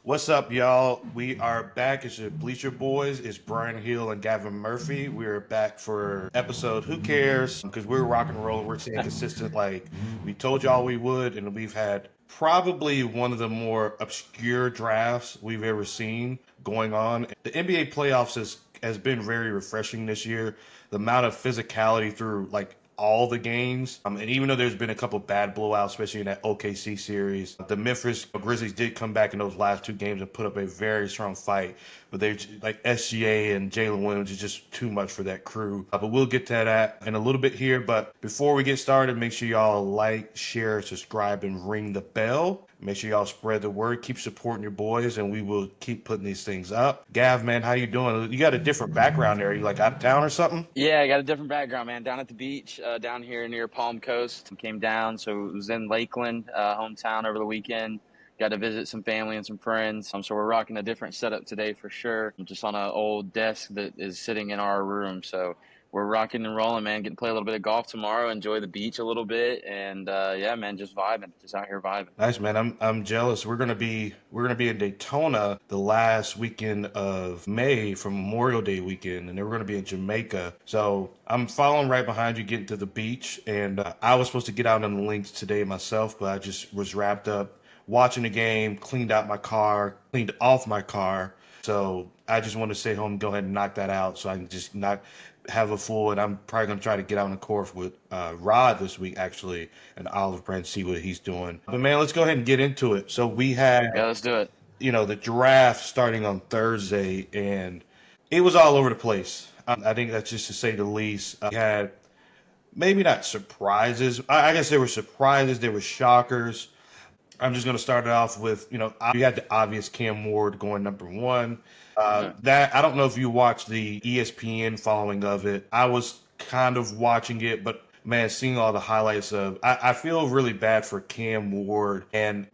What's up, y'all? We are back. It's your Bleacher Boys. It's Bryan Hill and Gavin Murphy. We are back for episode Who Cares? Because we're rock and roll. We're staying consistent like we told y'all we would. And we've had probably one of the more obscure drafts we've ever seen going on. The NBA playoffs has been very refreshing this year. The amount of physicality through all the games. And even though there's been a couple bad blowouts, especially in that OKC series, the Memphis Grizzlies did come back in those last two games and put up a very strong fight. But they like SGA and Jalen Williams is just too much for that crew. But we'll get to that in a little bit here. But before we get started, make sure y'all like, share, subscribe, and ring the bell. Make sure y'all spread the word. Keep supporting your boys, and we will keep putting these things up. Gav, man, how you doing? You got a different background there. You like out of town or something? Yeah, I got a different background, man. Down at the beach, down here near Palm Coast. Came down, so it was in Lakeland, hometown over the weekend. Got to visit some family and some friends. So we're rocking a different setup today for sure. I'm just on an old desk that is sitting in our room. So we're rocking and rolling, man. Getting to play a little bit of golf tomorrow, enjoy the beach a little bit, and yeah, man, just vibing, just out here vibing. Nice, man. I'm jealous. We're gonna be in Daytona the last weekend of May from Memorial Day weekend, and then we're gonna be in Jamaica. So I'm following right behind you, getting to the beach, and I was supposed to get out on the links today myself, but I just was wrapped up watching the game, cleaned out my car, cleaned off my car. So I just want to stay home and go ahead and knock that out so I can just not have a full. And I'm probably going to try to get on the course with Rod this week, actually, and Olive Brand, see what he's doing. But man, let's go ahead and get into it. So we had, Yeah, let's do it. the draft starting on Thursday, and it was all over the place. I think that's just to say the least. We had maybe not surprises. I guess there were surprises, there were shockers. I'm just going to start it off with, you had the obvious Cam Ward going number one. That I don't know if you watched the ESPN following of it. I was kind of watching it, but man, seeing all the highlights I feel really bad for Cam Ward and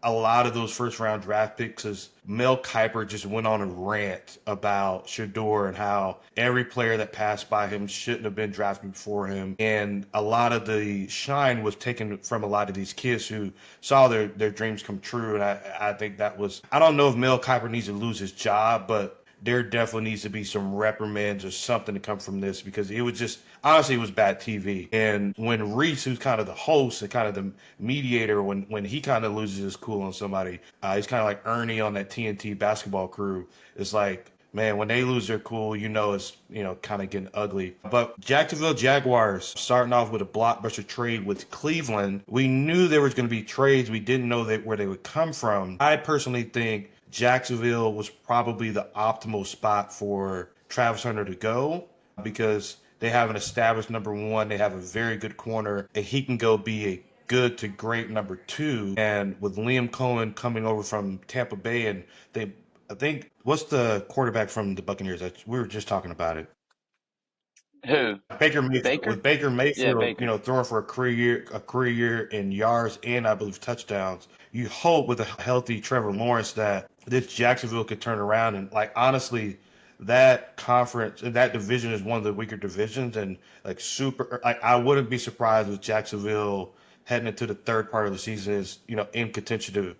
a lot of those first round draft picks is Mel Kiper just went on a rant about Shador and how every player that passed by him shouldn't have been drafted before him. And a lot of the shine was taken from a lot of these kids who saw their dreams come true. And I think that was, I don't know if Mel Kiper needs to lose his job, but there definitely needs to be some reprimands or something to come from this because it was just honestly it was bad TV. And when Reese, who's kind of the host and kind of the mediator, when he kind of loses his cool on somebody, he's kind of like Ernie on that TNT basketball crew. It's like, man, when they lose their cool, it's kind of getting ugly. But Jacksonville Jaguars starting off with a blockbuster trade with Cleveland. We knew there was going to be trades. We didn't know where they would come from. I personally think Jacksonville was probably the optimal spot for Travis Hunter to go because they have an established number one. They have a very good corner, and he can go be a good to great number two. And with Liam Cohen coming over from Tampa Bay, and I think, what's the quarterback from the Buccaneers? We were just talking about it. Who? Baker Mayfield. Baker? With Baker Yeah, Mayfield, Baker. throwing for a career year in yards and I believe touchdowns. You hope with a healthy Trevor Lawrence that this Jacksonville could turn around and honestly, that conference and that division is one of the weaker divisions and I wouldn't be surprised if Jacksonville heading into the third part of the season is in contention to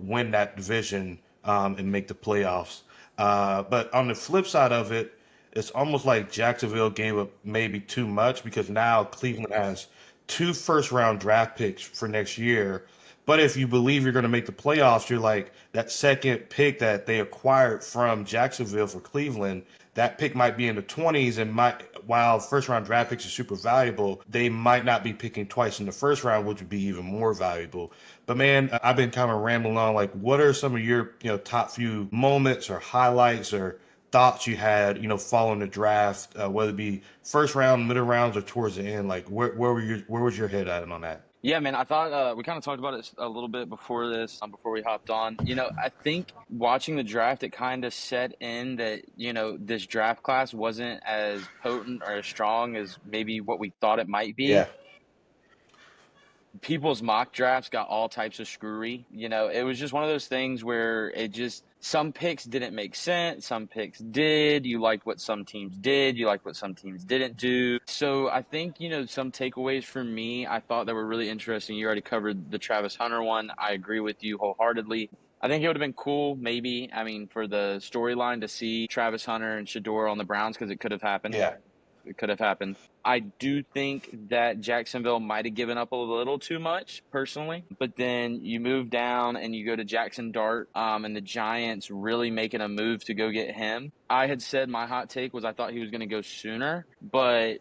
win that division and make the playoffs. But on the flip side of it, it's almost like Jacksonville gave up maybe too much because now Cleveland has two first round draft picks for next year. But if you believe you're going to make the playoffs, you're like that second pick that they acquired from Jacksonville for Cleveland, that pick might be in the 20s and while first round draft picks are super valuable, they might not be picking twice in the first round, which would be even more valuable. But man, I've been kind of rambling on. Like, what are some of your top few moments or highlights or thoughts you had, following the draft, whether it be first round, middle rounds, or towards the end? Like, where was your head at on that? Yeah, man, I thought we kind of talked about it a little bit before this, before we hopped on. I think watching the draft, it kind of set in that, this draft class wasn't as potent or as strong as maybe what we thought it might be. Yeah. People's mock drafts got all types of screwy. It was just one of those things where some picks didn't make sense, some picks did. You liked what some teams did, you liked what some teams didn't do. So I think, some takeaways for me, I thought that were really interesting. You already covered the Travis Hunter one. I agree with you wholeheartedly. I think it would have been cool, maybe. I mean, for the storyline to see Travis Hunter and Shador on the Browns because it could have happened. Yeah. It could have happened. I do think that Jacksonville might have given up a little too much, personally. But then you move down and you go to Jackson Dart, and the Giants really making a move to go get him. I had said my hot take was I thought he was going to go sooner, but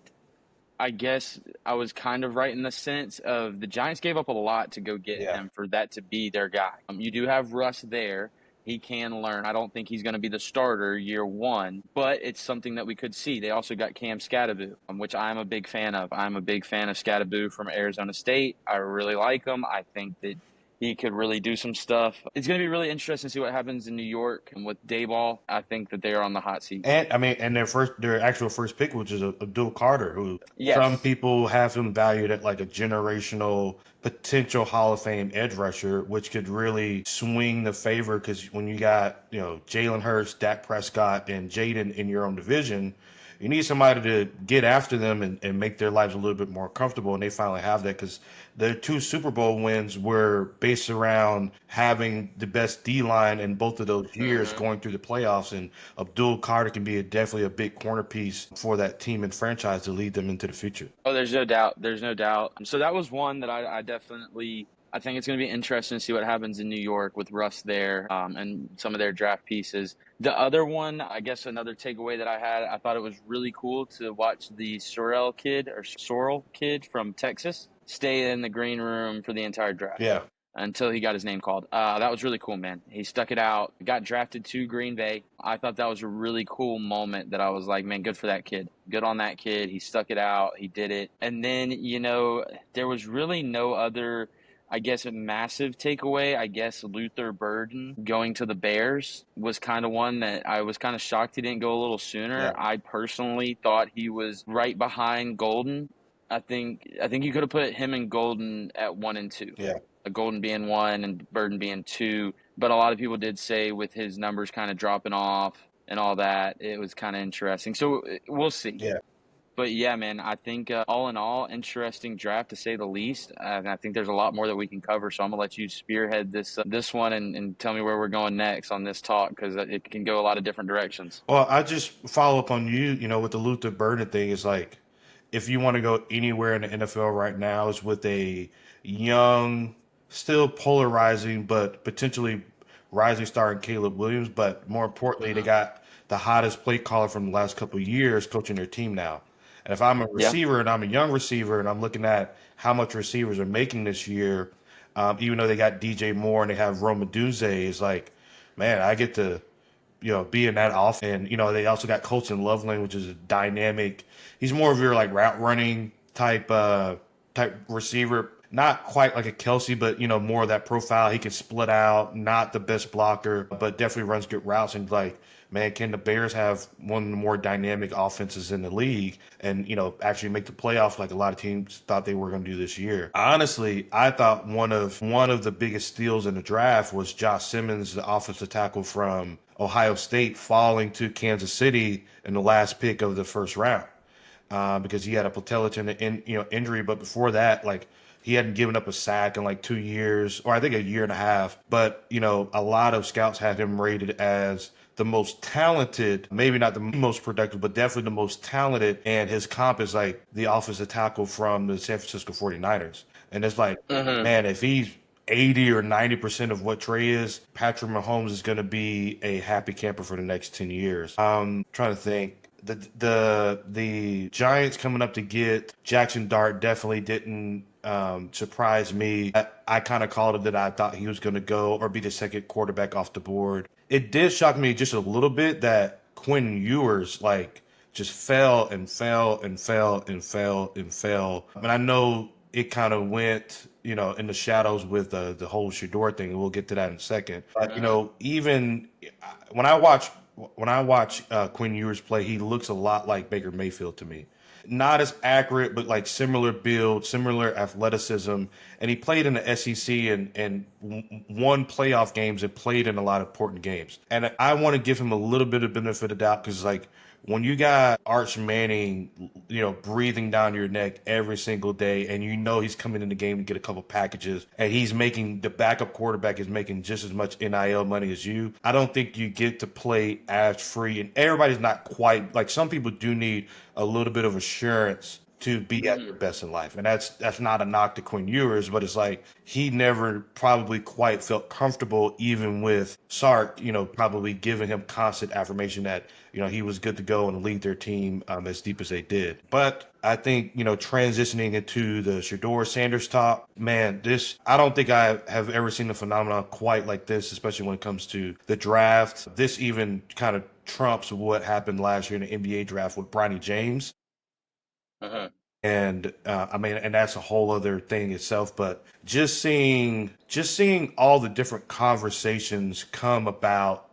I guess I was kind of right in the sense of the Giants gave up a lot to go get Yeah. him for that to be their guy. You do have Russ there. He can learn. I don't think he's going to be the starter year one, but it's something that we could see. They also got Cam Skattebo, which I'm a big fan of. I'm a big fan of Skattebo from Arizona State. I really like him. I think that he could really do some stuff. It's going to be really interesting to see what happens in New York and with Dayball. I think that they are on the hot seat. And I mean, and their actual first pick, which is Abdul Carter, who some Yes. people have him valued at like a generational potential Hall of Fame edge rusher, which could really swing the favor because when you got Jalen Hurts, Dak Prescott, and Jaden in your own division, you need somebody to get after them and make their lives a little bit more comfortable. And they finally have that because their two Super Bowl wins were based around having the best D line in both of those years Mm-hmm. going through the playoffs. And Abdul Carter can be definitely a big corner piece for that team and franchise to lead them into the future. Oh, there's no doubt. There's no doubt. So that was one that I definitely I think it's going to be interesting to see what happens in New York with Russ there, and some of their draft pieces. The other one, I guess, another takeaway that I had, I thought it was really cool to watch the Sorrell kid from Texas stay in the green room for the entire draft Yeah. until he got his name called. That was really cool, man. He stuck it out, got drafted to Green Bay. I thought that was a really cool moment that I was like, man, good for that kid. Good on that kid. He stuck it out. He did it. And then, there was really no other, I guess, a massive takeaway. I guess Luther Burden going to the Bears was kind of one that I was kind of shocked he didn't go a little sooner. Yeah. I personally thought he was right behind Golden. I think you could have put him and Golden at 1 and 2. Yeah. Golden being 1 and Burden being 2. But a lot of people did say with his numbers kind of dropping off and all that, it was kind of interesting. So we'll see. Yeah. But yeah, man, I think all in all, interesting draft to say the least. And I think there's a lot more that we can cover. So I'm gonna let you spearhead this one and tell me where we're going next on this talk because it can go a lot of different directions. Well, I just follow up on with the Luther Burden thing is like, if you want to go anywhere in the NFL right now, is with a young, still polarizing, but potentially rising star in Caleb Williams. But more importantly, they Mm-hmm. got the hottest play caller from the last couple of years coaching their team now. And if I'm a Yeah. receiver and I'm a young receiver and I'm looking at how much receivers are making this year, even though they got DJ Moore and they have Roma Dunze, it's like, man, I get to be in that off. And, they also got Colton Loveland, which is a dynamic. He's more of your like route running type receiver. Not quite like a Kelsey, but more of that profile. He can split out, not the best blocker, but definitely runs good routes. And like, man, can the Bears have one of the more dynamic offenses in the league and actually make the playoffs like a lot of teams thought they were going to do this year? Honestly, I thought one of the biggest steals in the draft was Josh Simmons, the offensive tackle from Ohio State, falling to Kansas City in the last pick of the first round, because he had a patella tendon injury. But before that, like, he hadn't given up a sack in like 2 years, or I think a year and a half. But a lot of scouts had him rated as the most talented, maybe not the most productive, but definitely the most talented. And his comp is like the offensive tackle from the San Francisco 49ers. And it's like, Mm-hmm. man, if he's 80 or 90% of what Trey is, Patrick Mahomes is going to be a happy camper for the next 10 years. Trying to think. The Giants coming up to get Jackson Dart definitely didn't surprise me. I kind of called it that I thought he was going to go or be the second quarterback off the board. It did shock me just a little bit that Quinn Ewers like just fell and fell and fell and fell and fell. And I know it kind of went, in the shadows with the whole Shador thing. And we'll get to that in a second. But Mm-hmm. even when I watch Quinn Ewers play, he looks a lot like Baker Mayfield to me. Not as accurate, but like similar build, similar athleticism. And he played in the SEC and won playoff games and played in a lot of important games. And I want to give him a little bit of benefit of doubt because like when you got Arch Manning, breathing down your neck every single day, and he's coming in the game to get a couple packages, and he's making the backup quarterback is making just as much NIL money as you. I don't think you get to play as free, and everybody's not quite like some people do need a little bit of assurance to be at your best in life. And that's not a knock to Quinn Ewers, but it's like he never probably quite felt comfortable even with Sark, probably giving him constant affirmation that, he was good to go and lead their team as deep as they did. But I think, transitioning into the Shador Sanders talk, man, I don't think I have ever seen a phenomenon quite like this, especially when it comes to the draft. This even kind of trumps what happened last year in the NBA draft with Bronny James. Uh-huh. And and that's a whole other thing itself. But just seeing all the different conversations come about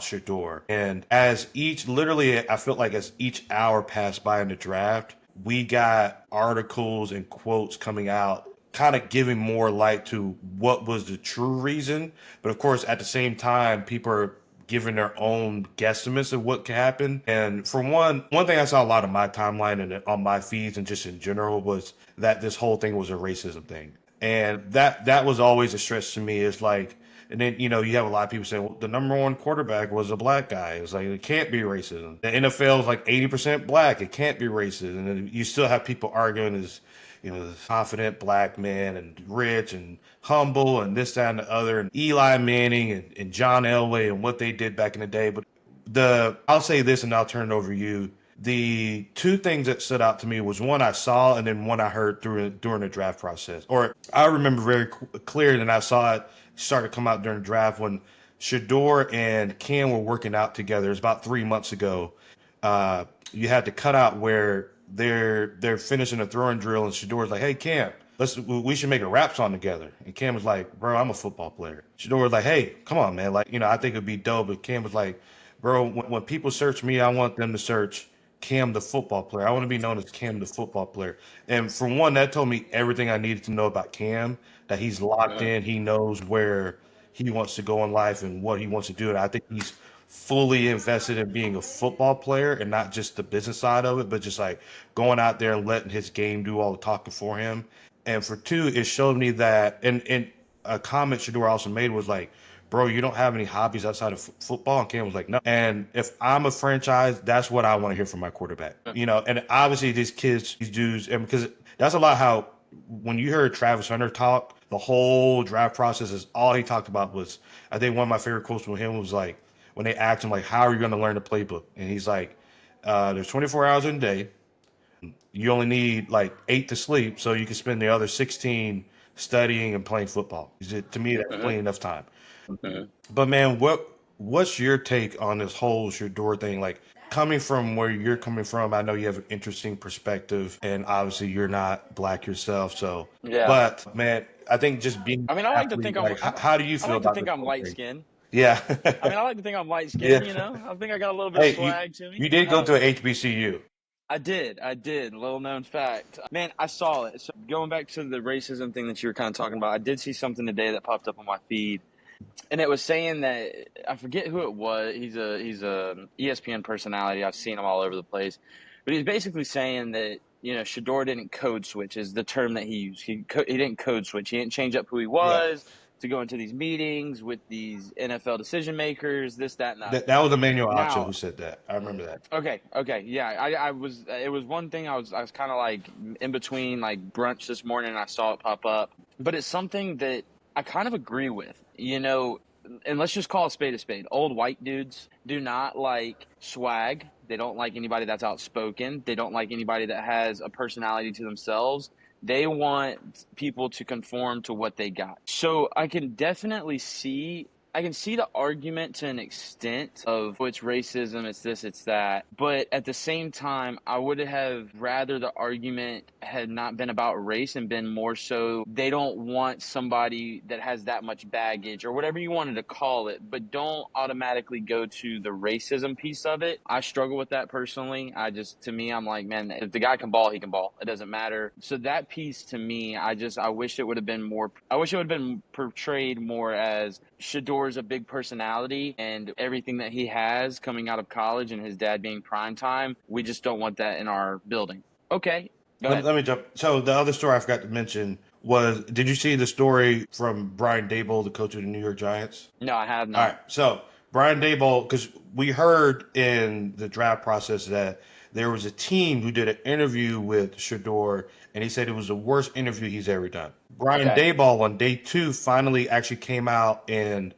Shador, and as literally, I felt like as each hour passed by in the draft, we got articles and quotes coming out, kind of giving more light to what was the true reason. But of course, at the same time, people are giving their own guesstimates of what could happen. And for one thing I saw a lot of my timeline and on my feeds and just in general was that this whole thing was a racism thing. And that was always a stretch to me. It's like, and then you have a lot of people saying, well, the number one quarterback was a black guy. It's like it can't be racism. The NFL is like 80% black. It can't be racist. And then you still have people arguing this, this confident black man and rich and humble and this, that, and the other, and Eli Manning and John Elway and what they did back in the day. But I'll say this and I'll turn it over to you. The two things that stood out to me was one I saw and then one I heard during the draft process. Or I remember very clear that I saw it start to come out during the draft when Shador and Cam were working out together. It was about 3 months ago. You had to cut out where they're finishing a throwing drill and Shador's like, "Hey Cam, we should make a rap song together." And Cam was like, "Bro, I'm a football player." Shador was like, "Hey, come on, man. Like, I think it'd be dope." But Cam was like, "Bro, when people search me, I want them to search Cam the football player. I want to be known as Cam the football player." And for one, that told me everything I needed to know about Cam, that he's locked Uh-huh. in, he knows where he wants to go in life and what he wants to do. And I think he's fully invested in being a football player and not just the business side of it, but just like going out there and letting his game do all the talking for him. And for two, it showed me that, and a comment Shador also made was like, "Bro, you don't have any hobbies outside of football?" And Cam was like, "No." And if I'm a franchise, that's what I want to hear from my quarterback. And obviously these dudes, and because that's a lot how when you heard Travis Hunter talk, the whole draft process is all he talked about was, I think one of my favorite quotes from him was like, when they asked him like, "How are you going to learn the playbook?" And he's like, "There's 24 hours in a day. You only need like 8 to sleep, so you can spend the other 16 studying and playing football." He said, to me, that's Uh-huh. plenty enough time. Uh-huh. But man, what's your take on this whole Shador thing? Like, coming from where you're coming from, I know you have an interesting perspective, and obviously you're not black yourself. So, Yeah. but man, I think just being I mean, an athlete, like, how do you I feel like to about think this I'm whole light thing? skinned. Yeah, I mean, I like to think I'm light yeah. skinned, I think I got a little bit of Hey, you swag to me. you did go to a HBCU. I did. Little known fact. Man, I saw it. So going back to the racism thing that you were kind of talking about, I did see something today that popped up on my feed, and it was saying that I forget who it was. He's a ESPN personality. I've seen him all over the place, but he's basically saying that Shador didn't code switch is the term that he used. He didn't code switch. He didn't change up who he Yeah, was to go into these meetings with these NFL decision makers. This, that, and the other. that was Emmanuel Acho Now, who said that. I remember that. okay, yeah. I was. It was one thing. I was kind of like in between like brunch this morning, and I saw it pop up. But it's something that I kind of agree with. And let's just call a spade a spade. Old white dudes do not like swag. They don't like anybody that's outspoken. They don't like anybody that has a personality to themselves. They want people to conform to what they got. So I can see the argument to an extent of, oh, it's racism, it's this, it's that. But at the same time, I would have rather the argument had not been about race and been more so they don't want somebody that has that much baggage or whatever you wanted to call it, but don't automatically go to the racism piece of it. I struggle with that personally. To me, I'm like, man, if the guy can ball, he can ball. It doesn't matter. So that piece to me, I wish it would have been portrayed more as Shador's a big personality, and everything that he has coming out of college and his dad being prime time, we just don't want that in our building. Okay, go Let, ahead. let me jump. So the other story I forgot to mention was, did you see the story from Brian Daboll, the coach of the New York Giants? No, I have All not. right. So Brian Daboll, because we heard in the draft process that there was a team who did an interview with Shador, and he said it was the worst interview he's ever done. Brian Okay. Daboll on day two finally actually came out and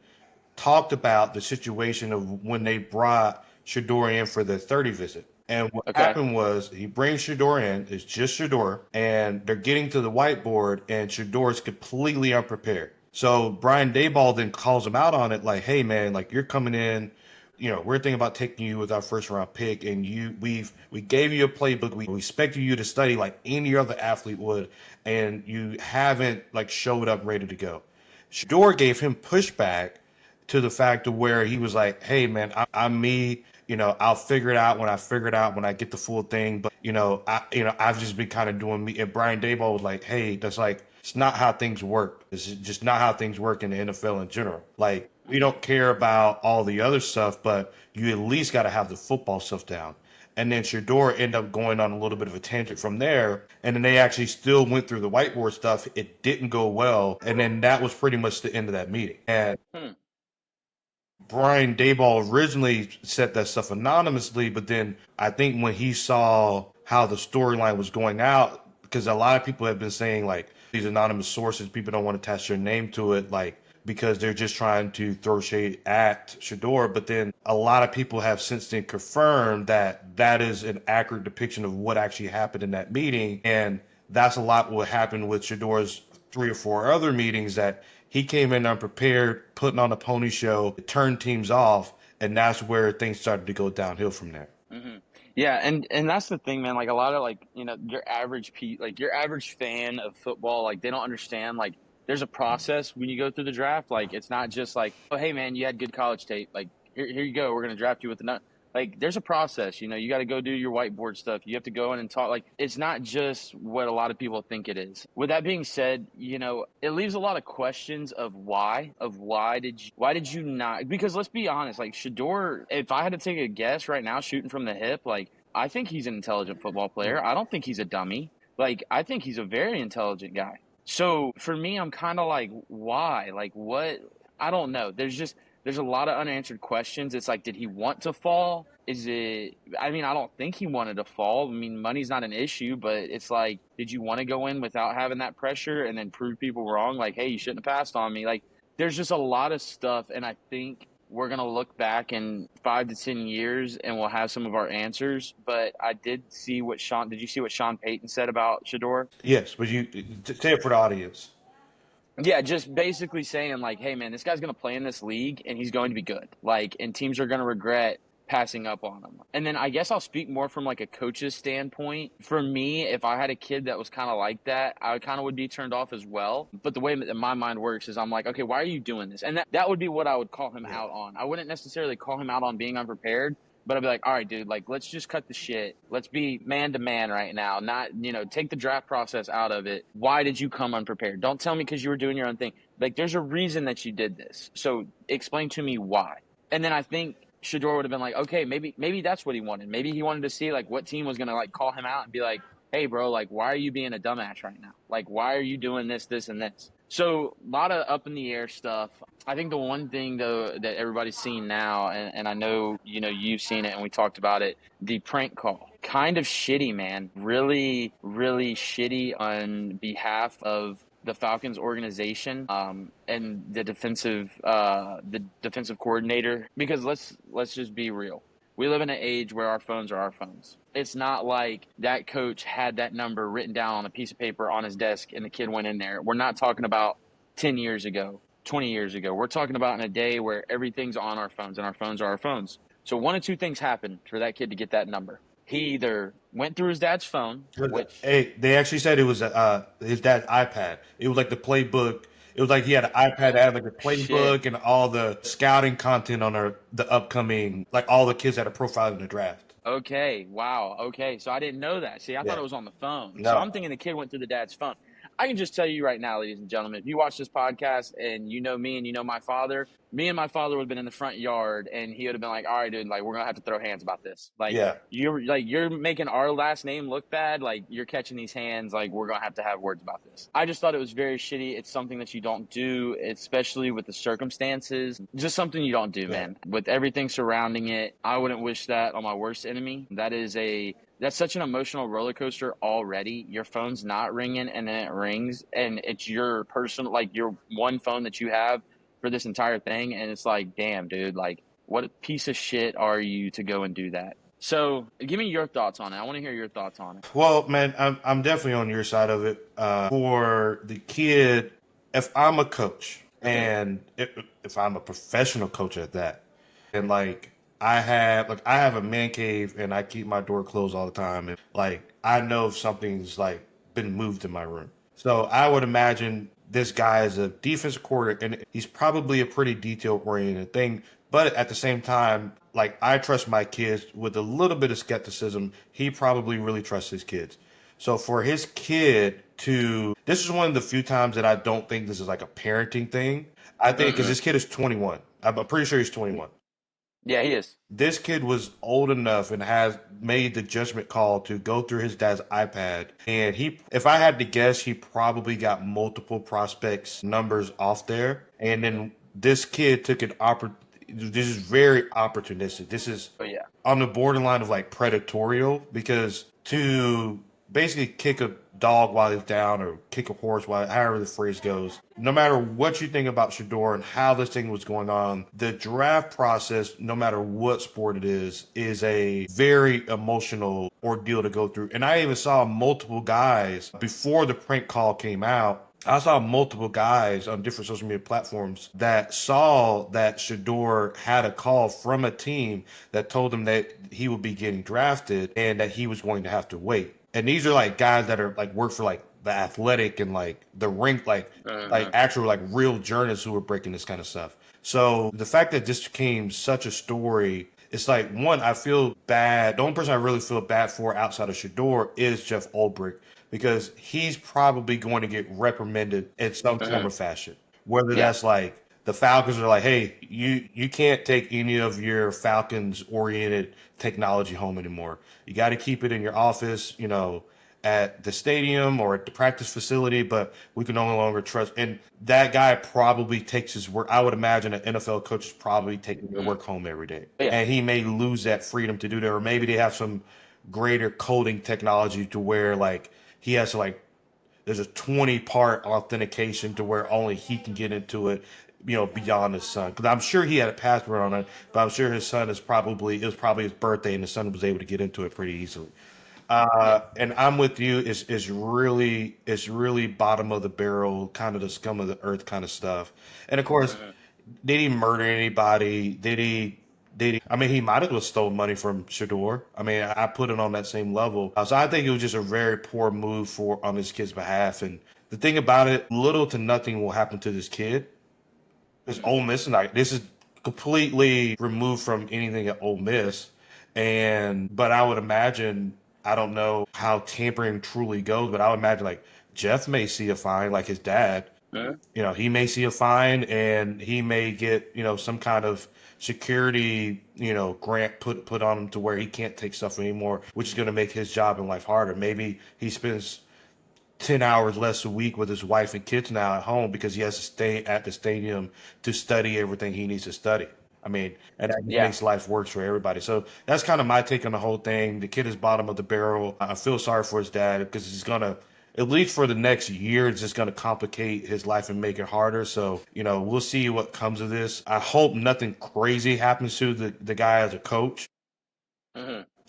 talked about the situation of when they brought Shador in for the 30 visit. And what Okay. happened was he brings Shador in, it's just Shador, and they're getting to the whiteboard, and Shador is completely unprepared. So Brian Dayball then calls him out on it, like, hey man, like you're coming in, we're thinking about taking you with our first round pick, and we gave you a playbook. We expected you to study like any other athlete would, and you haven't like showed up ready to go. Shador gave him pushback to the fact of where he was like, "Hey, man, I'm me. I'll figure it out when I figure it out when I get the full thing." But I've just been kind of doing me. And Brian Daboll was like, "Hey, that's like it's not how things work. This is just not how things work in the NFL in general. Like we don't care about all the other stuff, but you at least got to have the football stuff down." And then Shador ended up going on a little bit of a tangent from there. And then they actually still went through the whiteboard stuff. It didn't go well. And then that was pretty much the end of that meeting. And Hmm. Brian Dayball originally said that stuff anonymously, but then I think when he saw how the storyline was going out, because a lot of people have been saying like these anonymous sources, people don't want to attach their name to it, like because they're just trying to throw shade at Shador. But then a lot of people have since then confirmed that that is an accurate depiction of what actually happened in that meeting, and that's a lot what happened with Shador's three or four other meetings that he came in unprepared, putting on a pony show, turned teams off, and that's where things started to go downhill from there. Hmm. Yeah, and that's the thing, man. Like a lot of like your average fan of football, like they don't understand. Like there's a process when you go through the draft. Like it's not just like, oh hey man, you had good college tape. Like here you go, we're gonna draft you with the nut. Like there's a process. You got to go do your whiteboard stuff. You have to go in and talk. Like it's not just what a lot of people think it is. With that being said, it leaves a lot of questions of why did you not? Because let's be honest, like Shador, if I had to take a guess right now, shooting from the hip, like I think he's an intelligent football player. I don't think he's a dummy. Like I think he's a very intelligent guy. So for me, I'm kind of like, why? Like what? I don't know. There's a lot of unanswered questions. It's like, did he want to fall? Is it? I mean, I don't think he wanted to fall. I mean, money's not an issue, but it's like, did you want to go in without having that pressure and then prove people wrong? Like, hey, you shouldn't have passed on me. Like, there's just a lot of stuff, and I think we're gonna look back in 5 to 10 years and we'll have some of our answers. But I did see what Sean. Did you see what Sean Payton said about Shador? Yes, but say it for the audience. Yeah, just basically saying like, hey man, this guy's gonna play in this league and he's going to be good. Like, and teams are gonna regret passing up on him. And then I guess I'll speak more from like a coach's standpoint. For me, if I had a kid that was kind of like that, I kind of would be turned off as well. But the way that my mind works is I'm like, okay, why are you doing this? And that would be what I would call him Yeah. out on. I wouldn't necessarily call him out on being unprepared. But I'd be like, all right, dude, like, let's just cut the shit. Let's be man to man right now. Not, take the draft process out of it. Why did you come unprepared? Don't tell me because you were doing your own thing. Like, there's a reason that you did this. So explain to me why. And then I think Shador would have been like, okay, maybe that's what he wanted. Maybe he wanted to see like what team was gonna like call him out and be like, hey, bro, like, why are you being a dumbass right now? Like, why are you doing this, this, and this? So a lot of up in the air stuff. I think the one thing though that everybody's seen now, and I know you've seen it and we talked about it, the prank call. Kind of shitty, man. Really, really shitty on behalf of the Falcons organization, and the defensive coordinator. Because let's just be real. We live in an age where our phones are our phones. It's not like that coach had that number written down on a piece of paper on his desk and the kid went in there. We're not talking about 10 years ago, 20 years ago. We're talking about in a day where everything's on our phones and our phones are our phones. So one of two things happened for that kid to get that number. He either went through his dad's phone, which Hey, they actually said it was his dad's iPad. It was like the playbook. It was like he had an iPad that had like the shit. playbook and all the scouting content on the upcoming, like all the kids had a profile in the draft. Okay, wow. Okay, so I didn't know that. See, I thought Yeah. it was on the phone. So No. I'm thinking the kid went through the dad's phone. I can just tell you right now, ladies and gentlemen, if you watch this podcast and you know me and you know my father, me and my father would have been in the front yard and he would have been like, all right, dude, like, we're going to have to throw hands about this. Like, Yeah. you're making our last name look bad. Like, you're catching these hands. Like, we're going to have words about this. I just thought it was very shitty. It's something that you don't do, especially with the circumstances. Just something you don't do, man. With everything surrounding it, I wouldn't wish that on my worst enemy. That's such an emotional roller coaster already. Your phone's not ringing and then it rings and it's your personal, like your one phone that you have for this entire thing. And it's like, damn, dude, like what a piece of shit are you to go and do that? So give me your thoughts on it. I want to hear your thoughts on it. Well, man, I'm definitely on your side of it. For the kid, if I'm a coach and if I'm a professional coach at that, and like I have a man cave and I keep my door closed all the time, and like I know if something's like been moved in my room. So I would imagine this guy is a defensive coordinator and he's probably a pretty detail oriented thing. But at the same time, like I trust my kids with a little bit of skepticism. He probably really trusts his kids. So for his kid to, this is one of the few times that I don't think this is like a parenting thing. I think because this kid is 21. I'm pretty sure he's 21. Yeah, he is. This kid was old enough and has made the judgment call to go through his dad's iPad. And he, if I had to guess, he probably got multiple prospects numbers off there. And then this kid took an this is very opportunistic. This is Oh, yeah. on the borderline of like predatorial because to basically kick a dog while he's down or kick a horse while however the phrase goes, no matter what you think about Shador and how this thing was going on, the draft process, no matter what sport it is a very emotional ordeal to go through. And I even saw multiple guys before the prank call came out. I saw multiple guys on different social media platforms that saw that Shador had a call from a team that told him that he would be getting drafted and that he was going to have to wait. And these are like guys that are like work for like the Athletic and like the rink, like actual like real journalists who were breaking this kind of stuff. So the fact that this became such a story, it's like one, I feel bad. The only person I really feel bad for outside of Shador is Jeff Ulbrich because he's probably going to get reprimanded in some form or fashion. Whether that's like the Falcons are like, hey, you can't take any of your Falcons oriented technology home anymore. You got to keep it in your office, you know, at the stadium or at the practice facility, but we can no longer trust. And that guy probably takes his work. I would imagine an NFL coach is probably taking their work home every day. Yeah. And he may lose that freedom to do that. Or maybe they have some greater coding technology to where like he has to like, there's a 20-part authentication to where only he can get into it, you know, beyond his son. Because I'm sure he had a password on it, but I'm sure his son it was probably his birthday and his son was able to get into it pretty easily. And I'm with you. It's really bottom of the barrel, kind of the scum of the earth kind of stuff. And of course, did he murder anybody? I mean, he might have stole money from Shador. I mean, I put it on that same level. So I think it was just a very poor move on his kid's behalf. And the thing about it, little to nothing will happen to this kid. It's Ole Miss, and like this is completely removed from anything at Ole Miss. But I would imagine, I don't know how tampering truly goes, but I would imagine like Jeff may see a fine, like his dad. You know, he may see a fine and he may get, you know, some kind of security, you know, grant put on him to where he can't take stuff anymore, which is going to make his job in life harder. Maybe he spends 10 hours less a week with his wife and kids now at home because he has to stay at the stadium to study everything he needs to study. I mean, and that makes life worse for everybody. So that's kind of my take on the whole thing. The kid is bottom of the barrel. I feel sorry for his dad because he's going to, at least for the next year, it's just going to complicate his life and make it harder. So, you know, we'll see what comes of this. I hope nothing crazy happens to the guy as a coach.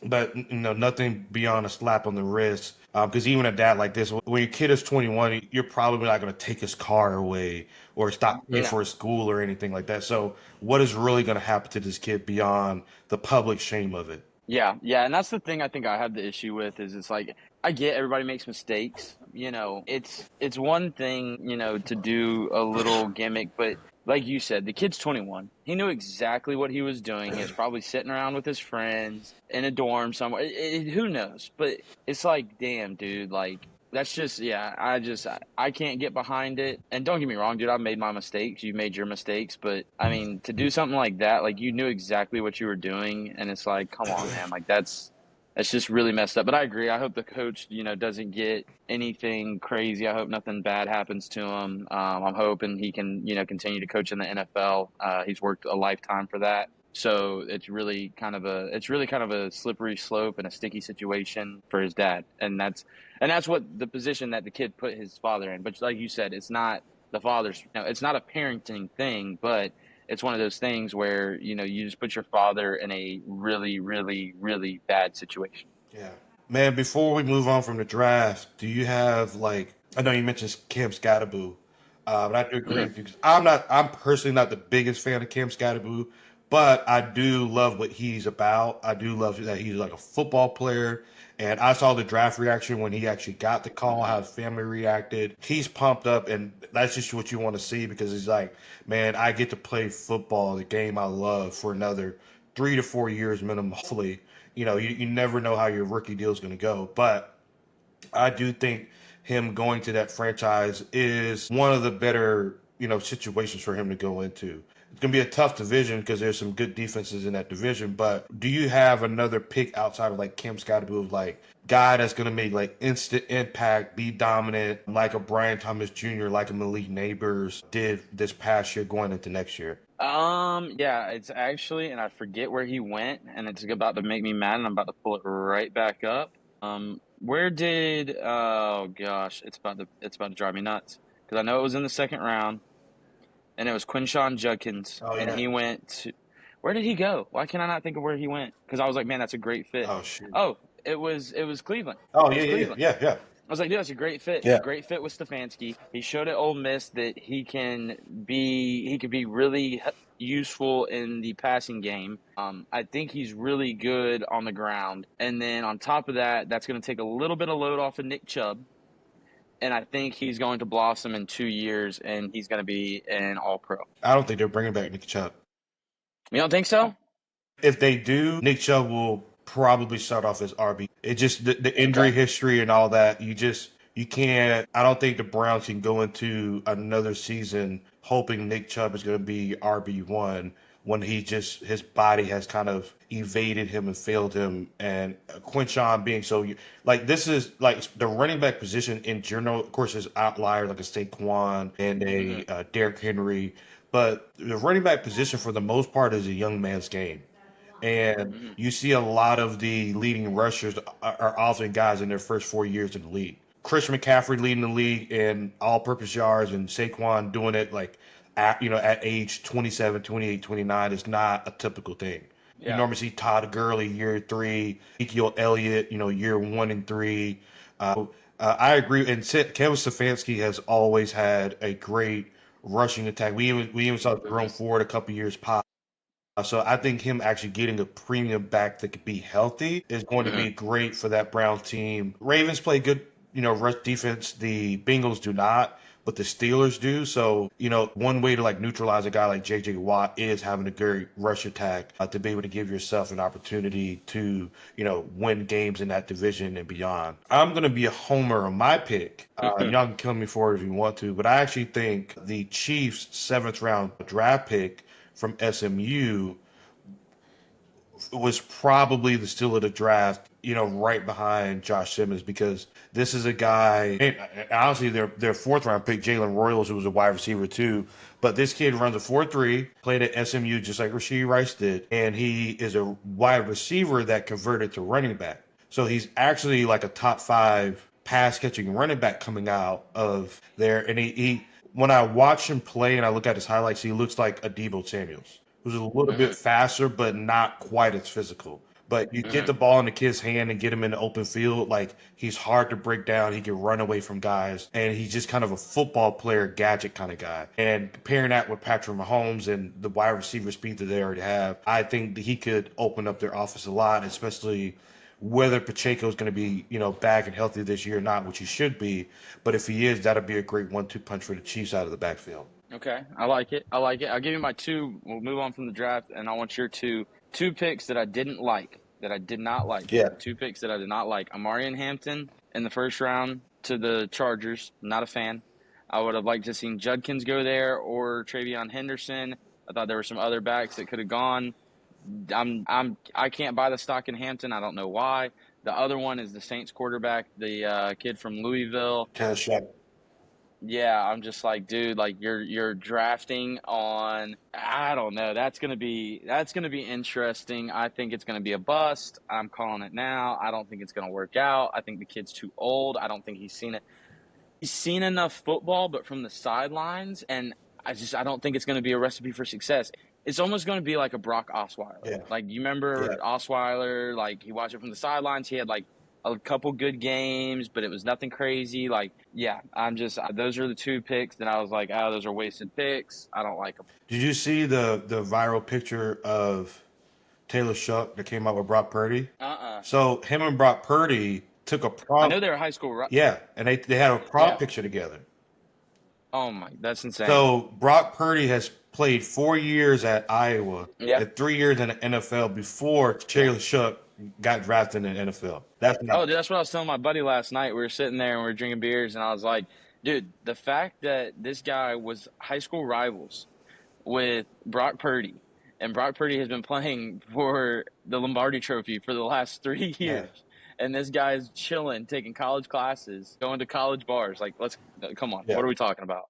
But, you know, nothing beyond a slap on the wrist. Because even at that, like this, when your kid is 21, you're probably not going to take his car away or stop paying for his school or anything like that. So what is really going to happen to this kid beyond the public shame of it? Yeah, and that's the thing I think I have the issue with is it's like I get everybody makes mistakes. You know, it's one thing, you know, to do a little gimmick, but like you said, the kid's 21. He knew exactly what he was doing. He was probably sitting around with his friends in a dorm somewhere. Who knows? But it's like, damn, dude, like That's just, yeah, I can't get behind it. And don't get me wrong, dude, I've made my mistakes. You made your mistakes, but I mean, to do something like that, like you knew exactly what you were doing, and it's like, come on, man, like that's just really messed up. But I agree. I hope the coach, doesn't get anything crazy. I hope nothing bad happens to him. I'm hoping he can, continue to coach in the NFL. He's worked a lifetime for that. So it's really kind of a slippery slope and a sticky situation for his dad, and that's what the position that the kid put his father in. But like you said, it's not the father's, it's not a parenting thing, but it's one of those things where, you just put your father in a really, really, really bad situation. Yeah. Man, before we move on from the draft, do you have like I know you mentioned Cam Scatterboo, but I do agree Mhm. with you 'cause I'm personally not the biggest fan of Cam Scatterboo, but I do love what he's about. I do love that he's like a football player, and I saw the draft reaction when he actually got the call, how his family reacted. He's pumped up, and that's just what you want to see because he's like, man, I get to play football, the game I love, for another 3 to 4 years minimum, hopefully. You never know how your rookie deal is going to go. But I do think him going to that franchise is one of the better, situations for him to go into. It's going to be a tough division because there's some good defenses in that division. But do you have another pick outside of like Kim Scottaboo, like guy that's going to make like instant impact, be dominant, like a Brian Thomas Jr., like a Malik Neighbors did this past year going into next year? Yeah, it's actually, and I forget where he went, and it's about to make me mad, and I'm about to pull it right back up. Oh gosh, it's about to drive me nuts because I know it was in the second round, and it was Quinshawn Judkins, Oh and yeah. he went to, where did he go? Why can I not think of where he went? Because I was like, man, that's a great fit. Oh shoot. Oh, it was Cleveland. Oh It yeah, was yeah, Cleveland. yeah, yeah, I was like, dude, that's a great fit. yeah. Great fit with Stefanski. He showed at Ole Miss that he could be really useful in the passing game. I think he's really good on the ground. And then on top of that, that's going to take a little bit of load off of Nick Chubb. And I think he's going to blossom in 2 years, and he's going to be an All Pro. I don't think they're bringing back Nick Chubb. You don't think so? If they do, Nick Chubb will probably start off as RB. It just the injury Okay. history and all that. You can't. I don't think the Browns can go into another season hoping Nick Chubb is going to be RB1 when his body has kind of evaded him and failed him. And Quinshawn being like this is like the running back position in general. Of course, there's outliers like a Saquon and Hmm. a Derrick Henry, but the running back position for the most part is a young man's game. And Hmm. you see a lot of the leading rushers are often guys in their first 4 years in the league. Chris McCaffrey leading the league in all-purpose yards and Saquon doing it like at age 27, 28, 29 is not a typical thing. You Yeah. normally see Todd Gurley year three, Ezekiel Elliott, year 1 and 3. I agree. And Kevin Stefanski has always had a great rushing attack. We even saw Jerome Hmm. Ford a couple years past. So I think him actually getting a premium back that could be healthy is going to Hmm. be great for that Brown team. Ravens play good, rush defense. The Bengals do not, but the Steelers do. So, one way to like neutralize a guy like JJ Watt is having a great rush attack to be able to give yourself an opportunity to, win games in that division and beyond. I'm going to be a homer on my pick. Y'all can kill me for it if you want to, but I actually think the Chiefs' seventh round draft pick from SMU was probably the steal of the draft, right behind Josh Simmons because this is a guy. And honestly, their fourth round pick, Jalen Royals, who was a wide receiver too. But this kid runs a 4.3, played at SMU just like Rasheed Rice did, and he is a wide receiver that converted to running back. So he's actually like a top five pass catching running back coming out of there. And he when I watch him play and I look at his highlights, he looks like a Debo Samuels, who's a little bit Hmm. faster, but not quite as physical. But you get Hmm. the ball in the kid's hand and get him in the open field, like he's hard to break down. He can run away from guys, and he's just kind of a football player, gadget kind of guy. And comparing that with Patrick Mahomes and the wide receiver speed that they already have, I think that he could open up their offense a lot, especially whether Pacheco is going to be, back and healthy this year or not, which he should be. But if he is, that'll be a great 1-2 punch for the Chiefs out of the backfield. Okay, I like it. I like it. I'll give you my two. We'll move on from the draft, and I want your two picks that I didn't like, that I did not like. Yeah. Two picks that I did not like. Amarian Hampton in the first round to the Chargers. Not a fan. I would have liked to seen Judkins go there or Travion Henderson. I thought there were some other backs that could have gone. I can't buy the stock in Hampton. I don't know why. The other one is the Saints quarterback, the kid from Louisville. Taylor Shuck. Yeah, I'm just like, dude, like you're drafting on, I don't know. That's gonna be interesting. I think it's gonna be a bust. I'm calling it now. I don't think it's gonna work out. I think the kid's too old. I don't think he's seen it. He's seen enough football, but from the sidelines, and I don't think it's gonna be a recipe for success. It's almost gonna be like a Brock Osweiler. Yeah. Like you remember Yeah. Osweiler, like you watch it from the sidelines, he had like a couple good games, but it was nothing crazy. Like, yeah, those are the two picks that I was like, oh, those are wasted picks. I don't like them. Did you see the viral picture of Taylor Shuck that came out with Brock Purdy? Uh-uh. So him and Brock Purdy took a I prom. know they were high school. Yeah, and they had a prom Yeah. picture together. Oh my, that's insane. So Brock Purdy has played 4 years at Iowa Yeah. and 3 years in the NFL before Taylor Shuck got drafted in the NFL. That's Oh, dude, that's what I was telling my buddy last night. We were sitting there and we were drinking beers, and I was like, dude, the fact that this guy was high school rivals with Brock Purdy, and Brock Purdy has been playing for the Lombardi Trophy for the last 3 years. And this guy's chilling, taking college classes, going to college bars. Like, come on, Yeah. what are we talking about?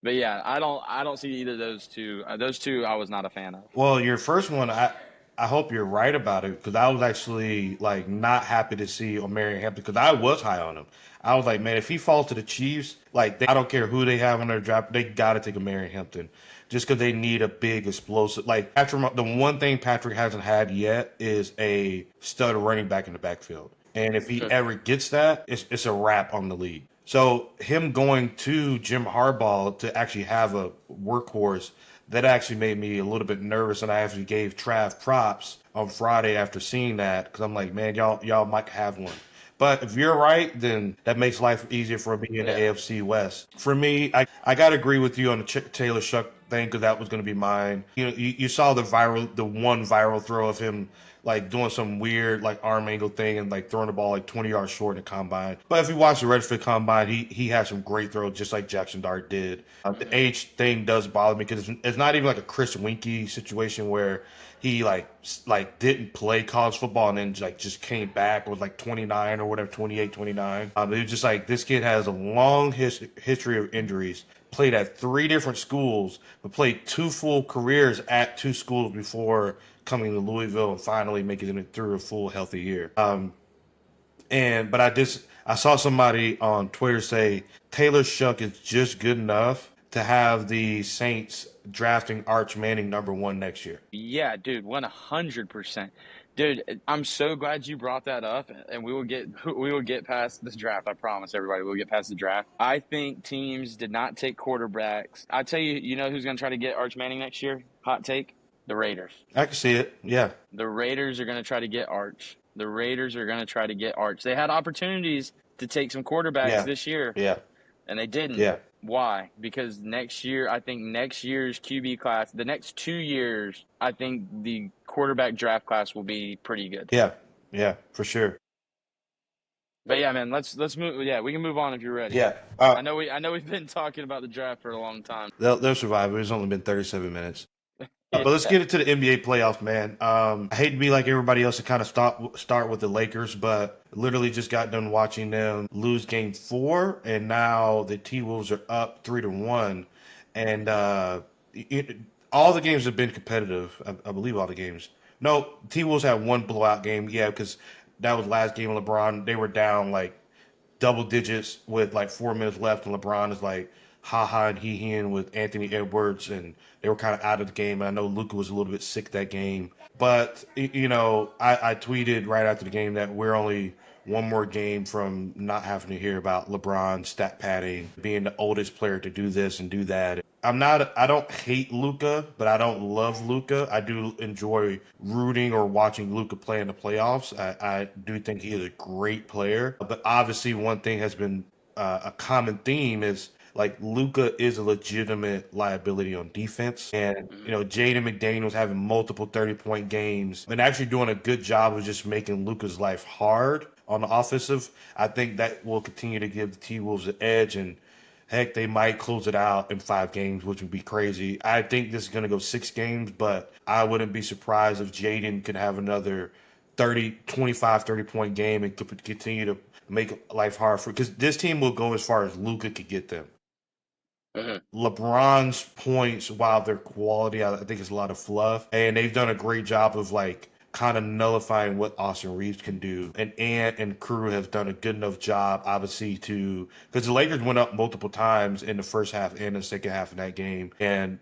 But yeah, I don't see either of those two. Those two, I was not a fan of. Well, your first one, I hope you're right about it because I was actually like not happy to see Omarion Hampton because I was high on him. I was like, man, if he falls to the Chiefs, like I don't care who they have on their draft, they got to take Omarion Hampton just because they need a big explosive. Like the one thing Patrick hasn't had yet is a stud running back in the backfield, and if he Sure. ever gets that, it's a wrap on the league. So him going to Jim Harbaugh to actually have a workhorse that actually made me a little bit nervous, and I actually gave Trav props on Friday after seeing that because I'm like, man, y'all might have one. But if you're right, then that makes life easier for me in the Yeah. AFC West. For me, I got to agree with you on the Taylor Shuck thing because that was going to be mine. You saw the one viral throw of him like doing some weird like arm angle thing and like throwing the ball like 20 yards short in the combine. But if you watch the Redfield combine, he had some great throws just like Jackson Dart did. The age thing does bother me because it's not even like a Chris Winkie situation where he like didn't play college football and then like just came back with like 29 or whatever, 28, 29. It was just like this kid has a long history of injuries. Played at 3 different schools, but played 2 full careers at 2 schools before coming to Louisville and finally making it through a full healthy year. But I saw somebody on Twitter say Taylor Shuck is just good enough to have the Saints drafting Arch Manning #1 next year. Yeah, dude, 100%. Dude, I'm so glad you brought that up, and we will get past this draft. I promise everybody, we'll get past the draft. I think teams did not take quarterbacks. I tell you, you know who's going to try to get Arch Manning next year? Hot take: the Raiders. I can see it. Yeah. The Raiders are going to try to get Arch. The Raiders are going to try to get Arch. They had opportunities to take some quarterbacks this year, Yeah. and they didn't. Yeah. Why? Because next year, I think next year's QB class, the next 2 years, I think the quarterback draft class will be pretty good. Yeah. Yeah, for sure. But yeah, man, let's move. Yeah, we can move on if you're ready. Yeah. I know we've been talking about the draft for a long time. They'll survive. It's only been 37 minutes. But let's get into the NBA playoffs, man. I hate to be like everybody else and kind of start with the Lakers, but literally just got done watching them lose game 4, and now the T-Wolves are up 3-1. And all the games have been competitive. I believe all the games. No, T-Wolves had one blowout game, yeah, because that was last game of LeBron. They were down like double digits with like 4 minutes left, and LeBron is like ha and he-heing with Anthony Edwards, and they were kind of out of the game. And I know Luka was a little bit sick that game, but I tweeted right after the game that we're only one more game from not having to hear about LeBron stat padding, being the oldest player to do this and do that. I don't hate Luka, but I don't love Luka. I do enjoy rooting or watching Luka play in the playoffs. I do think he is a great player, but obviously one thing has been a common theme is like Luka is a legitimate liability on defense. And, Jaden McDaniels having multiple 30-point games and actually doing a good job of just making Luka's life hard on the offensive. I think that will continue to give the T-Wolves an edge, and heck, they might close it out in 5 games, which would be crazy. I think this is going to go 6 games, but I wouldn't be surprised if Jaden could have another 30, 25, 30 point game and could continue to make life hard for, because this team will go as far as Luka could get them. Mhm. LeBron's points, while their quality, I think, is a lot of fluff, and they've done a great job of like kind of nullifying what Austin Reeves can do. And Ant and crew have done a good enough job, obviously, to because the Lakers went up multiple times in the first half and the second half of that game, and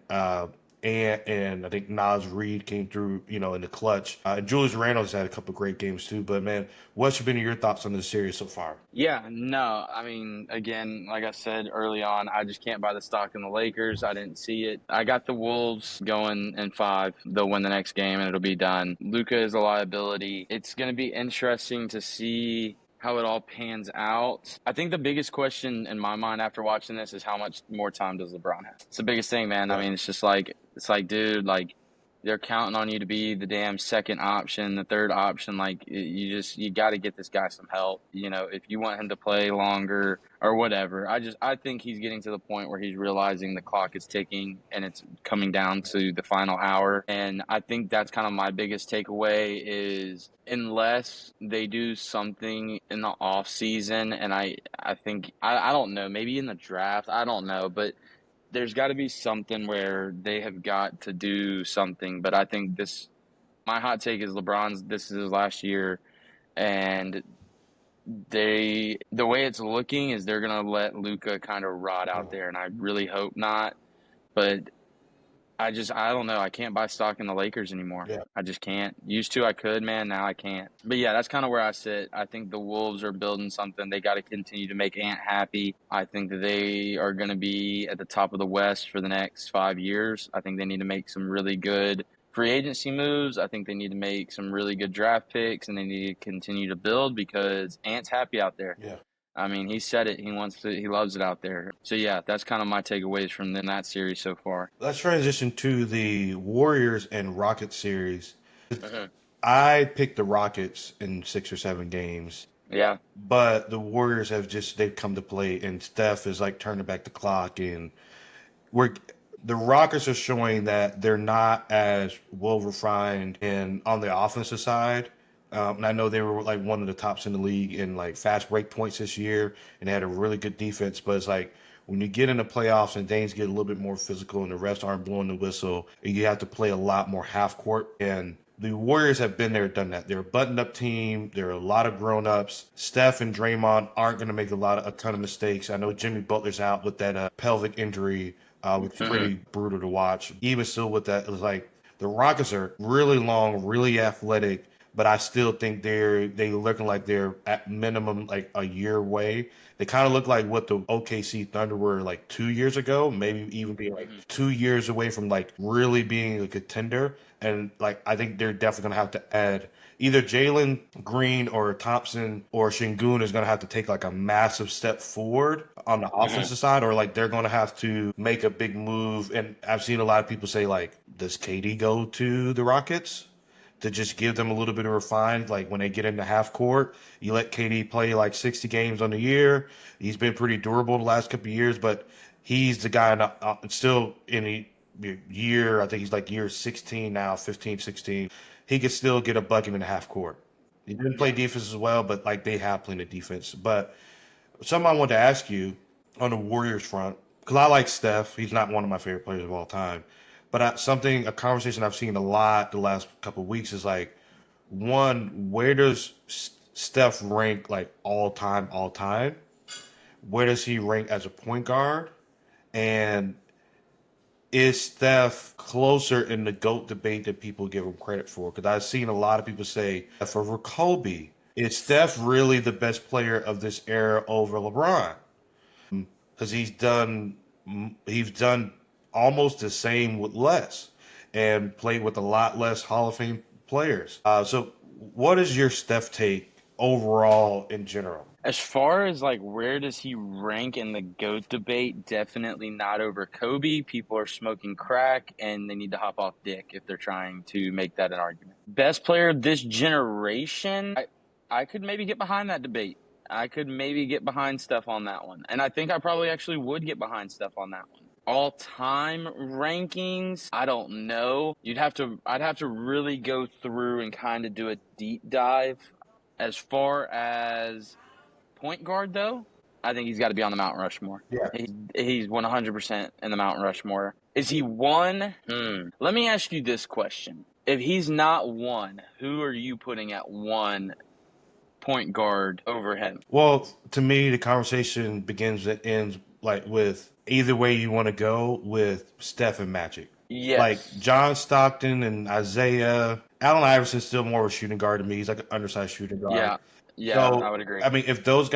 and I think Nas Reed came through, in the clutch. And Julius Randle's had a couple great games too. But man, what's been your thoughts on this series so far? Yeah, no, I mean, again, like I said early on, I just can't buy the stock in the Lakers. I didn't see it. I got the Wolves going in 5. They'll win the next game and it'll be done. Luka is a liability. It's going to be interesting to see how it all pans out. I think the biggest question in my mind after watching this is how much more time does LeBron have? It's the biggest thing, man. I Yeah. mean, it's like, dude, like they're counting on you to be the damn second option, the third option. Like you got to get this guy some help. If you want him to play longer or whatever. I think he's getting to the point where he's realizing the clock is ticking and it's coming down to the final hour. And I think that's kind of my biggest takeaway is unless they do something in the off season, and I think I don't know, maybe in the draft, I don't know, but there's got to be something where they have got to do something. But I think my hot take is this is his last year, and the way it's looking is they're gonna let Luka kind of rot out there, and I really hope not. But I don't know. I can't buy stock in the Lakers anymore. Yeah. I just can't. Used to I could, man. Now I can't. But yeah, that's kind of where I sit. I think the Wolves are building something. They got to continue to make Ant happy. I think that they are going to be at the top of the West for the next 5 years. I think they need to make some really good free agency moves. I think they need to make some really good draft picks, and they need to continue to build because Ant's happy out there. Yeah. I mean, he said it. He loves it out there. So yeah, that's kind of my takeaways from that series so far. Let's transition to the Warriors and Rockets series. Mhm. I picked the Rockets in 6 or 7 games, Yeah. but the Warriors they've come to play, and Steph is like turning back the clock, and we're the Rockets are showing that they're not as well refined and on the offensive side. And I know they were like one of the tops in the league in like fast break points this year, and they had a really good defense. But it's like when you get in the playoffs and things get a little bit more physical, and the refs aren't blowing the whistle, and you have to play a lot more half court. And the Warriors have been there, done that. They're a buttoned-up team. There are a lot of grown-ups. Steph and Draymond aren't going to make a ton of mistakes. I know Jimmy Butler's out with that pelvic injury, which is Mhm. pretty brutal to watch. Even still, with that, it was like the Rockets are really long, really athletic, but I still think they looking like they're at minimum like a year away. They kind of look like what the OKC Thunder were like 2 years ago, maybe even be like Mhm. 2 years away from like really being a contender. And like I think they're definitely gonna have to add either Jalen Green or Thompson or Shingun is gonna have to take like a massive step forward on the Mhm. offensive side, or like they're gonna have to make a big move. And I've seen a lot of people say like, does KD go to the Rockets? To just give them a little bit of refine. Like when they get into half court, you let KD play like 60 games on the year. He's been pretty durable the last couple of years, but he's the guy still in a year. I think he's like year 16 now, 15, 16. He could still get a bucket in the half court. He didn't play Yeah. defense as well, but like they have plenty of defense. But something I wanted to ask you on the Warriors front, because I like Steph. He's not one of my favorite players of all time. But a conversation I've seen a lot the last couple of weeks is like, one, where does Steph rank like all time? Where does he rank as a point guard? And is Steph closer in the GOAT debate that people give him credit for? Because I've seen a lot of people say, for Kobe, is Steph really the best player of this era over LeBron? Because he's done almost the same with less, and played with a lot less Hall of Fame players. So, what is your Steph take overall in general? As far as like where does he rank in the GOAT debate, definitely not over Kobe. People are smoking crack and they need to hop off dick if they're trying to make that an argument. Best player of this generation, I could maybe get behind that debate. I could maybe get behind Steph on that one. And I think I probably actually would get behind Steph on that one. All-time rankings, I don't know. I'd have to really go through and kind of do a deep dive. As far as point guard, though, I think he's got to be on the Mount Rushmore. Yeah. He's 100% in the Mount Rushmore. Is he one? Let me ask you this question. If he's not one, who are you putting at one point guard over him? Well, to me, the conversation begins and ends like with either way you want to go with Steph and Magic. Like Yes. John Stockton and Isaiah. Allen Iverson's still more of a shooting guard to me. He's like an undersized shooting guard. Yeah, I So, would agree. I mean, if those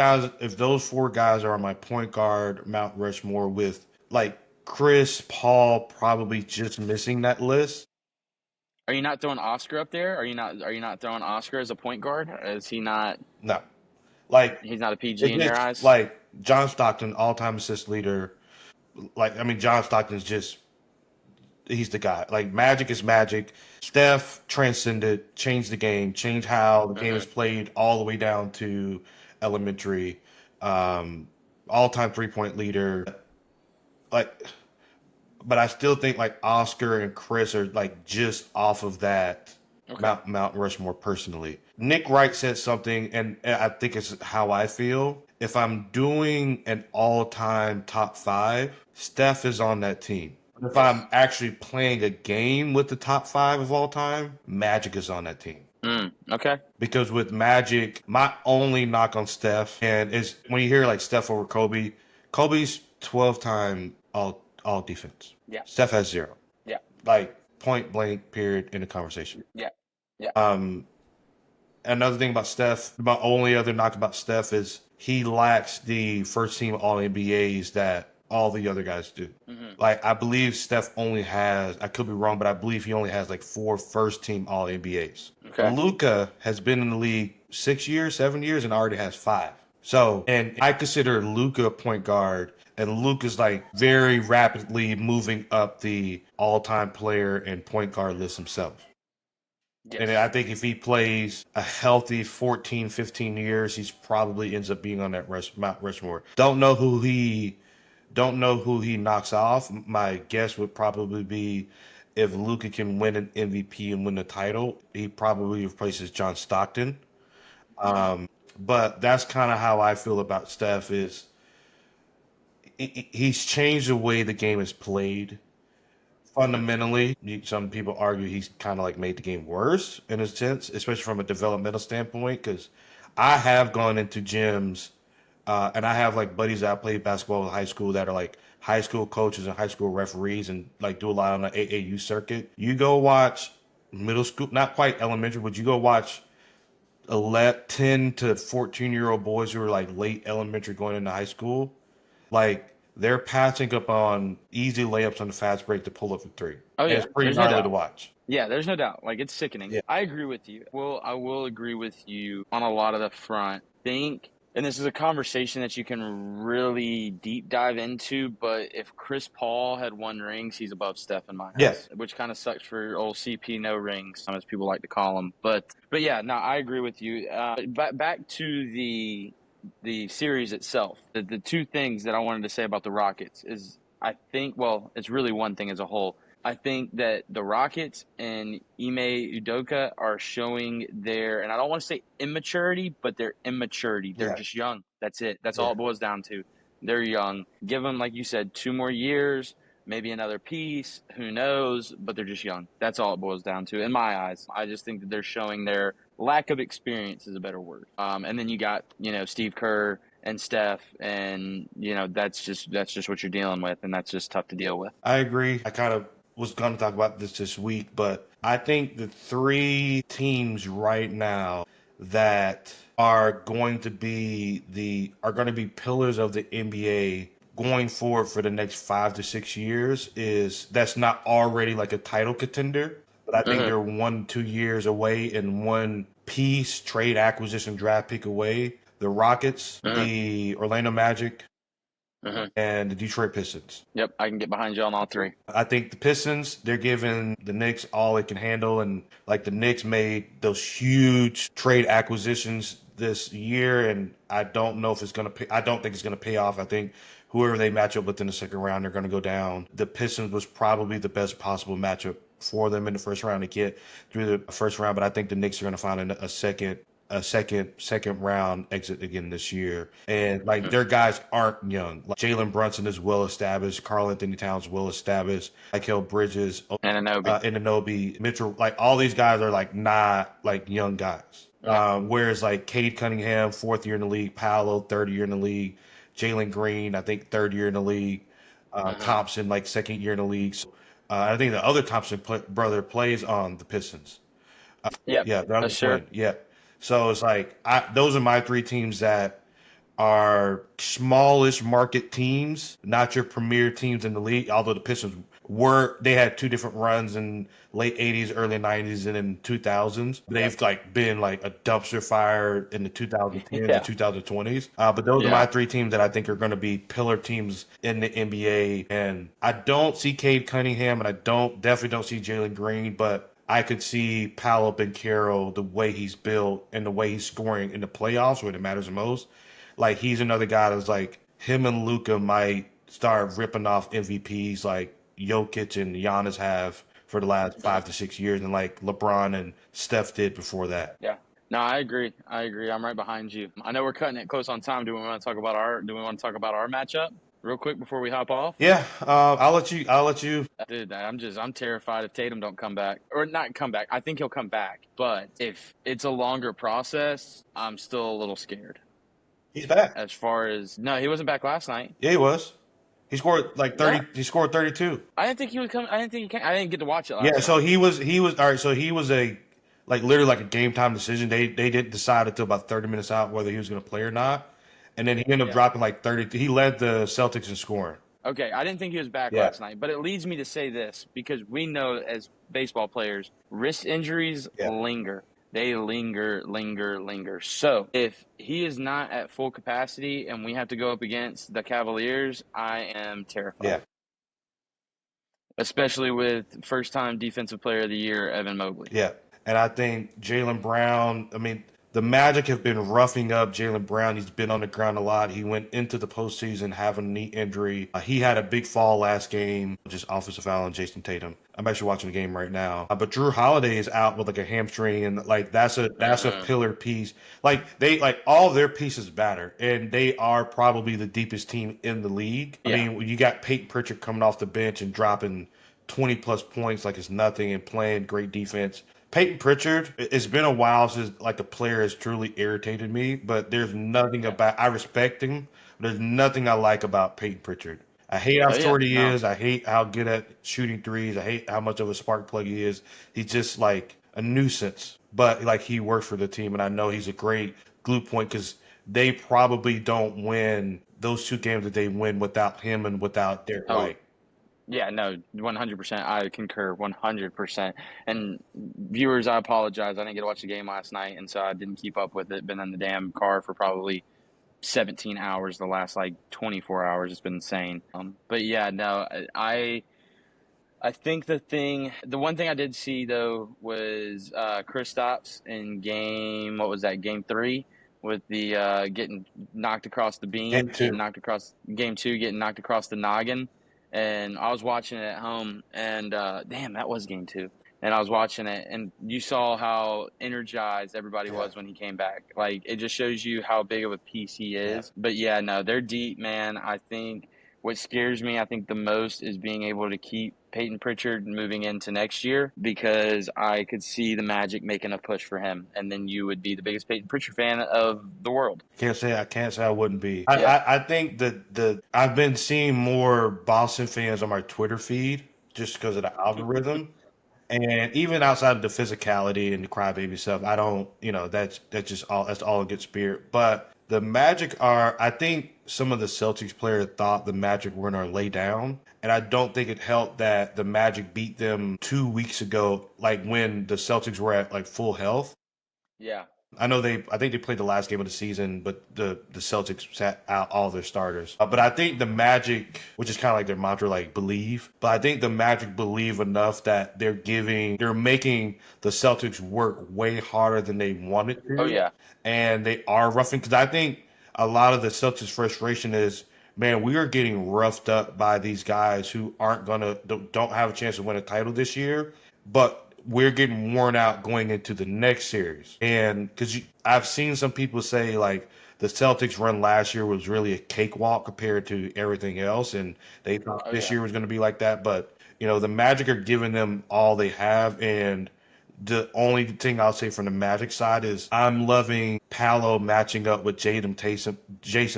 four guys are on my point guard Mount Rushmore with like Chris Paul probably just missing that list. Are you not throwing Oscar up there? Are you not throwing Oscar as a point guard? Is he not? No. Like He's not a PG it in your just eyes? like John Stockton, all-time assist leader. Like I mean, John Stockton's just he's the guy. Like Magic is Magic. Steph transcended, changed the game, changed how the game is played all the way down to elementary. All-time three-point leader. Like, but I still think like Oscar and Chris are like just off of that Mount Rushmore personally. Nick Wright said something, and I think it's how I feel. If I'm doing an all-time top five, Steph is on that team. If I'm actually playing a game with the top five of all time, Magic is on that team. Okay. Because with Magic, my only knock on Steph, and is when you hear like Steph over Kobe, Kobe's 12-time all defense. Yeah. Steph has 0. Yeah. Like point blank period in the conversation. Yeah. Yeah. Another thing about Steph, my only other knock about Steph is he lacks the first team All NBAs that all the other guys do. Like I believe Steph only has, I could be wrong, but I believe he only has like 4 first team All NBAs. Okay. Luka has been in the league 6 years, 7 years, and already has 5. So, and I consider Luka a point guard, and Luka's like very rapidly moving up the all-time player and point guard list himself. Yes. And I think if he plays a healthy 14, 15 years, he's probably ends up being on that Mount Rushmore. Don't know who he knocks off. My guess would probably be if Luka can win an MVP and win the title, he probably replaces John Stockton. But that's kind of how I feel about Steph is he's changed the way the game is played. Fundamentally, some people argue he's kind of like made the game worse in a sense, especially from a developmental standpoint. Because I have gone into gyms, and I have like buddies that I played basketball in high school that are like high school coaches and high school referees, and like do a lot on the AAU circuit. You go watch middle school, not quite elementary, but you go watch 10 to 14-year-old boys who are like late elementary going into high school. Like they're passing up on easy layups on the fast break to pull up for 3. Oh yeah, and it's pretty there's no gnarly doubt. to watch. Yeah, there's no doubt. Like it's sickening. Yeah. I agree with you. Well, I will agree with you on a lot of the front. And this is a conversation that you can really deep dive into, but if Chris Paul had 1 rings, he's above Steph in my eyes. Yes. Which kind of sucks for old CP no rings, as people like to call him. But yeah, no, I agree with you. Back to the series itself. The 2 things that I wanted to say about the Rockets is I think, well, it's really one thing as a whole. I think that the Rockets and Ime Udoka are showing their, and I don't want to say immaturity, but their immaturity. They're just young. That's it. That's all it boils down to. They're young. Give them, like you said, 2 more years, maybe another piece. Who knows? But they're just young. That's all it boils down to, in my eyes. I just think that they're showing their lack of experience is a better word. And then you got, Steve Kerr and Steph, and that's just what you're dealing with, and that's just tough to deal with. I agree. I kind of was going to talk about this week, but I think the 3 teams right now that are going to be pillars of the NBA going forward for the next 5 to 6 years that's not already like a title contender, but I think they're 1-2 years away and 1 piece trade acquisition draft pick away. The Rockets, the Orlando Magic, and the Detroit Pistons. Yep, I can get behind you on all 3. I think the Pistons, they're giving the Knicks all it can handle, and like the Knicks made those huge trade acquisitions this year, and I don't know if it's going to pay. I don't think it's going to pay off. I think whoever they match up with in the second round, they're going to go down. The Pistons was probably the best possible matchup for them in the first round to get through the first round, but I think the Knicks are going to find a second round exit again this year. And like their guys aren't young. Like Jalen Brunson is well established. Karl Anthony Towns well established. Michael Bridges, And Anobi. Ananobi, Mitchell, like all these guys are like not like young guys. Yeah. Whereas like Cade Cunningham, fourth year in the league, Paolo, third year in the league, Jalen Green, I think third year in the league, Thompson, like second year in the league. So, I think the other Thompson brother plays on the Pistons. Yeah. Yeah, the other That's sure. twin. Yeah. So it's like those are my three teams that are smallish market teams, not your premier teams in the league. Although the Pistons they had two different runs in late '80s, early '90s, and in 2000s. They've like been like a dumpster fire in the 2010s Yeah. and 2020s. But those are my three teams that I think are going to be pillar teams in the NBA. And I don't see Cade Cunningham, and I definitely don't see Jalen Green, but I could see Paolo Banchero, the way he's built and the way he's scoring in the playoffs when it matters the most. Like he's another guy that's like him and Luka might start ripping off MVPs like Jokic and Giannis have for the last 5 to 6 years, and like LeBron and Steph did before that. Yeah. No, I agree. I'm right behind you. I know we're cutting it close on time. Do we want to talk about our matchup real quick before we hop off? Yeah, I'll let you. Dude, I'm terrified if Tatum don't come back. Or not come back. I think he'll come back. But if it's a longer process, I'm still a little scared. He's back. As far as no, he wasn't back last night. Yeah, he was. He scored like 30. What? He scored 32. I didn't think he would come. I didn't think he came. I didn't get to watch it last Yeah, night. so he was all right. So he was a like literally like a game time decision. They didn't decide until about 30 minutes out whether he was going to play or not, and then he ended up dropping like 30. He led the Celtics in scoring. Okay, I didn't think he was back Yeah. last night, but it leads me to say this because we know as baseball players, wrist injuries linger. They linger. So if he is not at full capacity and we have to go up against the Cavaliers, I am terrified. Yeah. Especially with first-time Defensive Player of the Year, Evan Mobley. Yeah. And I think Jaylen Brown, I mean, the Magic have been roughing up Jaylen Brown. He's been on the ground a lot. He went into the postseason having a knee injury. He had a big fall last game, just offensive foul on Jason Tatum. I'm actually watching the game right now. But Drew Holiday is out with like a hamstring, and like that's a pillar piece. Like all their pieces matter, and they are probably the deepest team in the league. Yeah. I mean, when you got Peyton Pritchard coming off the bench and dropping 20 plus points like it's nothing and playing great defense. Peyton Pritchard, it's been a while since like the player has truly irritated me, but there's nothing about, I respect him, but there's nothing I like about Peyton Pritchard. I hate how short he is. I hate how good at shooting threes. I hate how much of a spark plug he is. He's just like a nuisance, but like he works for the team, and I know he's a great glue point because they probably don't win those two games that they win without him and without Derek White. Yeah, no, 100%. I concur 100%. And viewers, I apologize. I didn't get to watch the game last night, and so I didn't keep up with it. Been in the damn car for probably 17 hours the last, 24 hours. It's been insane. But, yeah, no, I think the one thing I did see, though, was Kristaps in game 3 with the getting knocked across the beam. Game 2. Game 2, getting knocked across the noggin. And I was watching it at home, and damn, that was game 2. And I was watching it, and you saw how energized everybody was when he came back. Like, it just shows you how big of a piece he is. Yeah. But, yeah, no, they're deep, man. I think what scares me, the most is being able to keep Peyton Pritchard moving into next year, because I could see the Magic making a push for him, and then you would be the biggest Peyton Pritchard fan of the world. I can't say I wouldn't be. I think that I've been seeing more Boston fans on my Twitter feed just because of the algorithm. And even outside of the physicality and the crybaby stuff, I don't, that's all a good spirit. But the Magic I think some of the Celtics players thought the Magic were going to lay down. And I don't think it helped that the Magic beat them 2 weeks ago, like when the Celtics were at like full health. Yeah. I know I think they played the last game of the season, but the Celtics sat out all their starters. But I think the Magic, which is kind of like their mantra, like believe. But I think the Magic believe enough that they're making the Celtics work way harder than they wanted Oh to, yeah. and they are roughing. Because I think a lot of the Celtics' frustration is, man, we are getting roughed up by these guys who don't have a chance to win a title this year, but we're getting worn out going into the next series. And because I've seen some people say like the Celtics run last year was really a cakewalk compared to everything else, and they thought Oh this yeah. year was going to be like that. But the Magic are giving them all they have, and the only thing I'll say from the Magic side is I'm loving Paolo matching up with Jason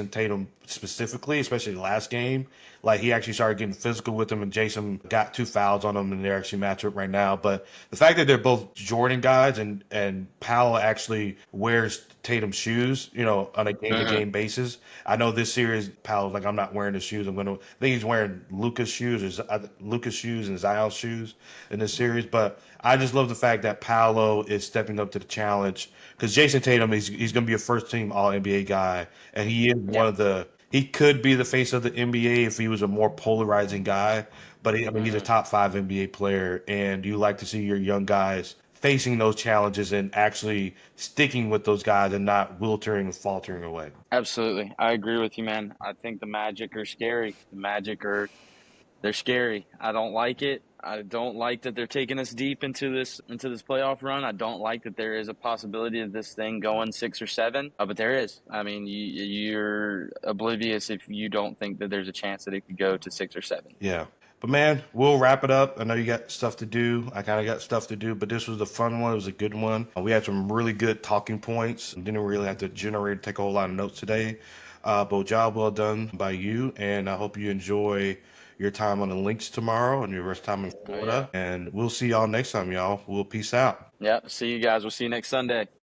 Tatum specifically, especially the last game. Like he actually started getting physical with him, and Jason got 2 fouls on him, and they're actually match up right now. But the fact that they're both Jordan guys, and Paolo actually wears Tatum's shoes, on a game to Hmm. game basis. I know this series, Paolo's like, I'm not wearing his shoes. I think he's wearing Luca's shoes and Zion's shoes in this series. But I just love the fact that Paolo is stepping up to the challenge because Jason Tatum he's going to be a first team All NBA guy, and he is Yeah. he could be the face of the NBA if he was a more polarizing guy. But I mean, he's a Hmm. top 5 NBA player, and you like to see your young guys facing those challenges and actually sticking with those guys and not wiltering and faltering away. Absolutely. I agree with you, man. I think the Magic are scary. They're scary. I don't like it. I don't like that they're taking us deep into this playoff run. I don't like that there is a possibility of this thing going 6 or 7. But there is. I mean, you're oblivious if you don't think that there's a chance that it could go to 6 or 7. Yeah. But man, we'll wrap it up. I know you got stuff to do. I kind of got stuff to do, but this was a fun one. It was a good one. We had some really good talking points. Didn't really have to take a whole lot of notes today. But job well done by you, and I hope you enjoy your time on the links tomorrow and your rest time in Oh yeah. Florida. And we'll see y'all next time, y'all. We'll peace out. Yeah. See you guys. We'll see you next Sunday.